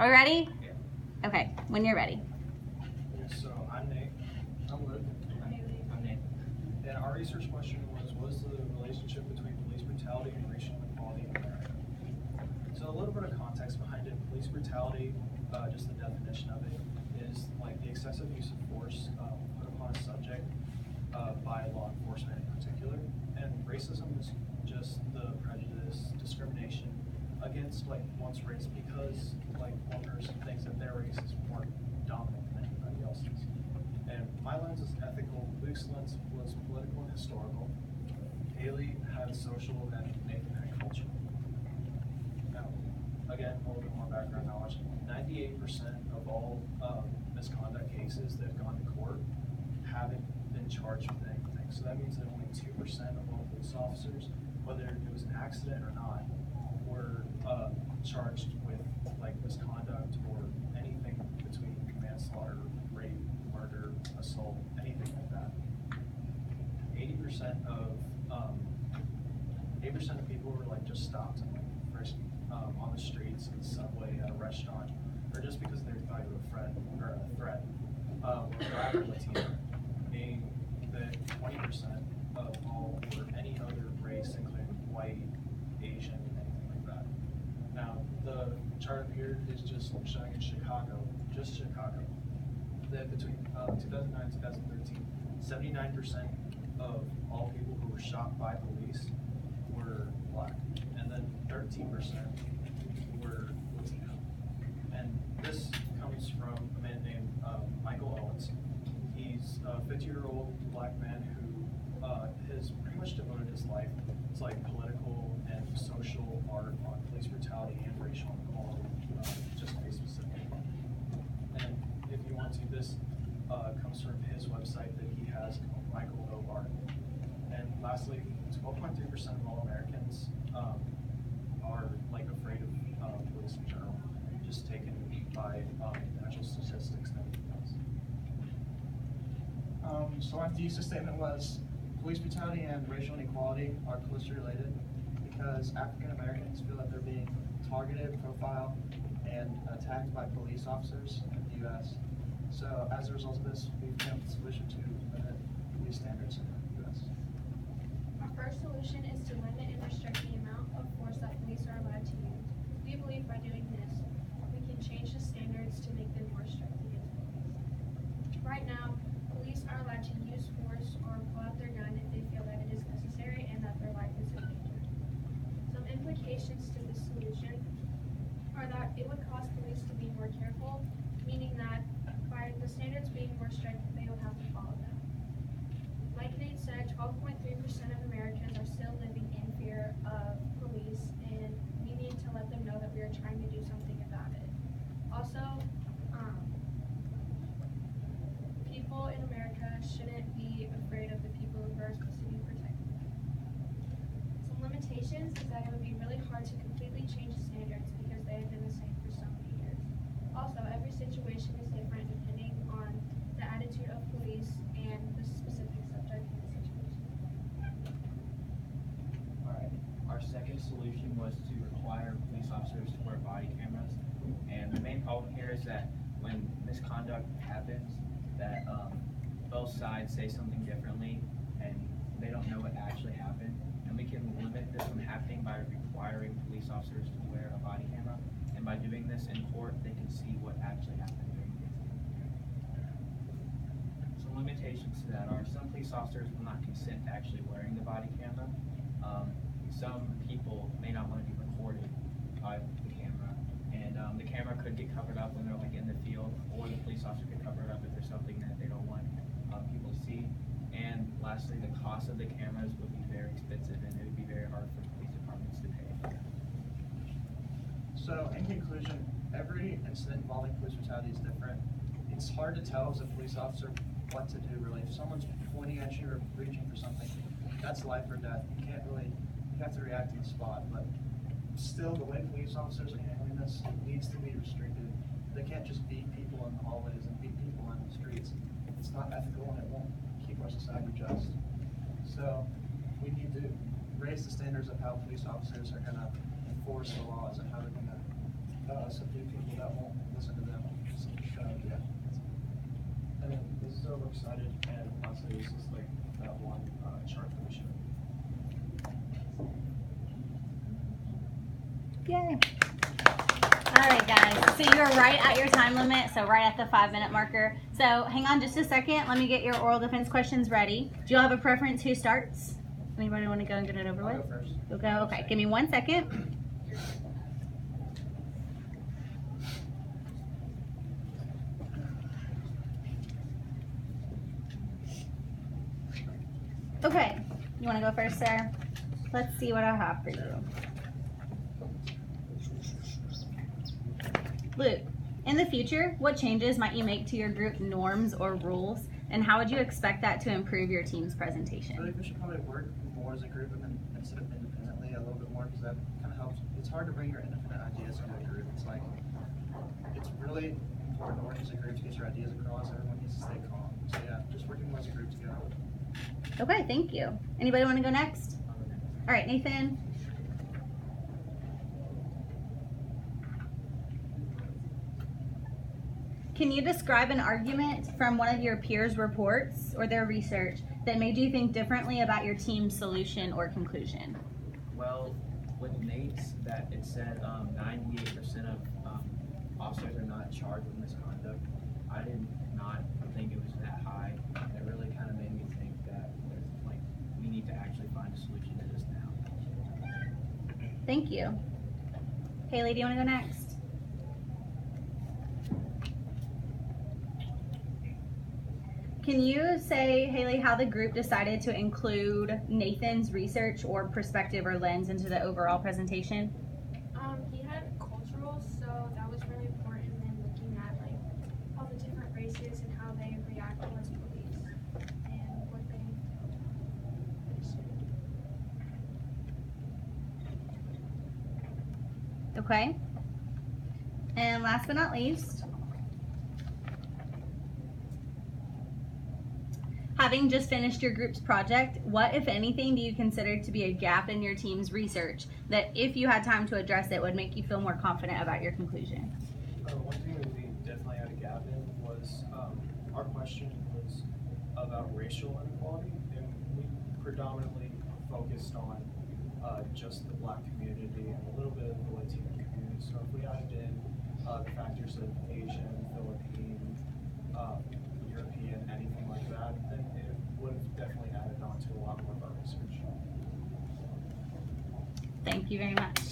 Are we ready? Yeah. Okay, when you're ready. Okay, so I'm Nate. I'm Luke. I'm Hailey. I'm Nate. And our research question was, what is the relationship between police brutality and racial inequality in America? So a little bit of context behind it. Police brutality, just the definition of it, is like the excessive use of force put upon a subject by law enforcement in particular. And racism is just the prejudice, discrimination against like one's race because like one person thinks that their race is more dominant than anybody else's. And my lens is ethical, Luke's lens was political and historical, Hailey had social, and Nathan had cultural. Now, again, a little bit more background knowledge. 98% of all misconduct cases that have gone to court haven't been charged with anything. So that means that only 2% of all police officers, whether it was an accident or not, were charged with like misconduct or anything between manslaughter, rape, murder, assault, anything like that. 80% of 8% of people were like just stopped and like frisked on the streets, in the subway, at a restaurant, or just because they thought you were a threat or black or Latino, meaning that 20% of all were any other race, including white, Asian, anything like that. Now, the chart up here is just showing in Chicago, just Chicago, that between 2009 and 2013, 79% of all people who were shot by police were black, and then 13% were Latino. And this comes from a man named Michael Owens. He's a 50-year-old black man who has pretty much devoted his life to like political and social art on police brutality and racial inequality, just to be specific. And if you want to, this comes from his website that he has called Michael O. Art. And lastly, 12.3% of all Americans are like afraid of police in general, just taken by actual statistics and everything else. So our thesis statement was police brutality and racial inequality are closely related because African Americans feel that they're being targeted, profiled, and attacked by police officers in the U.S. So as a result of this, we've come to the solution to limit police standards in the U.S. Our first solution is to limit and restrict the amount of force that police are allowed to use. We believe by doing this, we can change the standards to make them more strict against police. Right now, police are allowed to use force or pull out their gun if they feel that it is necessary and that their life is in danger. Some implications to this solution are that it would cause police to be more careful, meaning that by the standards being more strict, they would have to follow them. Like Nate said, 12.3% of Americans are still living in fear of police, and we need to let them know that we are trying to do something about it. Also, people in America shouldn't be afraid of the people who are supposed to be protecting them. Some limitations is that it would be really hard to completely change the standards because they have been the same for so many years. Also, every situation is different depending on the attitude of police and the specific subject in the situation. Alright, our second solution was to require police officers to wear body cameras. And the main problem here is that when misconduct happens, that both sides say something differently and they don't know what actually happened. And we can limit this from happening by requiring police officers to wear a body camera. And by doing this in court, they can see what actually happened during the incident. Some limitations to that are some police officers will not consent to actually wearing the body camera. Some people may not want to be recorded by the camera, and the camera could get covered up when they're like in the field, or the police officer could cover it up if there's something that they don't want people to see. And lastly, the cost of the cameras would be very expensive, and it would be very hard for police departments to pay for that. So in conclusion, every incident involving police brutality is different. It's hard to tell as a police officer what to do really. If someone's pointing at you or reaching for something, that's life or death. You can't really, you have to react on the spot. But still, the way police officers are handling this needs to be restricted. They can't just beat people in the hallways and beat people in the streets. It's not ethical and it won't keep our society just. So we need to raise the standards of how police officers are going to enforce the laws and how they're going to subdue people that won't so excited, and honestly, this is like that one chart that we showed. Yay. All right, guys. So you're right at your time limit, so right at the 5-minute marker. So hang on just a second. Let me get your oral defense questions ready. Do you all have a preference who starts? Anybody want to go and get it over I'll with? go first. You'll go? Okay, give me 1 second. Okay, you want to go first, sir? Let's see what I have for you. Luke, in the future, what changes might you make to your group norms or rules, and how would you expect that to improve your team's I presentation? think we should probably work more as a group and then instead of independently a little bit more, because that kind of helps. It's hard to bring your independent ideas into a group. It's like, it's really important to work as a group to get your ideas across. Everyone needs to stay calm. So yeah, just working more as a group together. Okay, thank you. Anybody want to go next? All right, Nathan. Can you describe an argument from one of your peers' reports or their research that made you think differently about your team's solution or conclusion? Well, with Nate's, that it said 98% of officers are not charged with misconduct. I did not think it was that high. And it really kind of made me think that like we need to actually find a solution to this now. Thank you. Hailey, do you want to go next? Can you say, Hailey, how the group decided to include Nathan's research or perspective or lens into the overall presentation? He had cultural, so that was really important in looking at like all the different races and how they react towards police and what they do. Okay. And last but not least, having just finished your group's project, what, if anything, do you consider to be a gap in your team's research that, if you had time to address it, would make you feel more confident about your conclusion? One thing that we definitely had a gap in was our question was about racial inequality, and we predominantly focused on just the Black community and a little bit of the Latino community. So if we added in the factors of Asian, Philippine, European, anything like that, then it would have definitely added on to a lot more of our research. Thank you very much.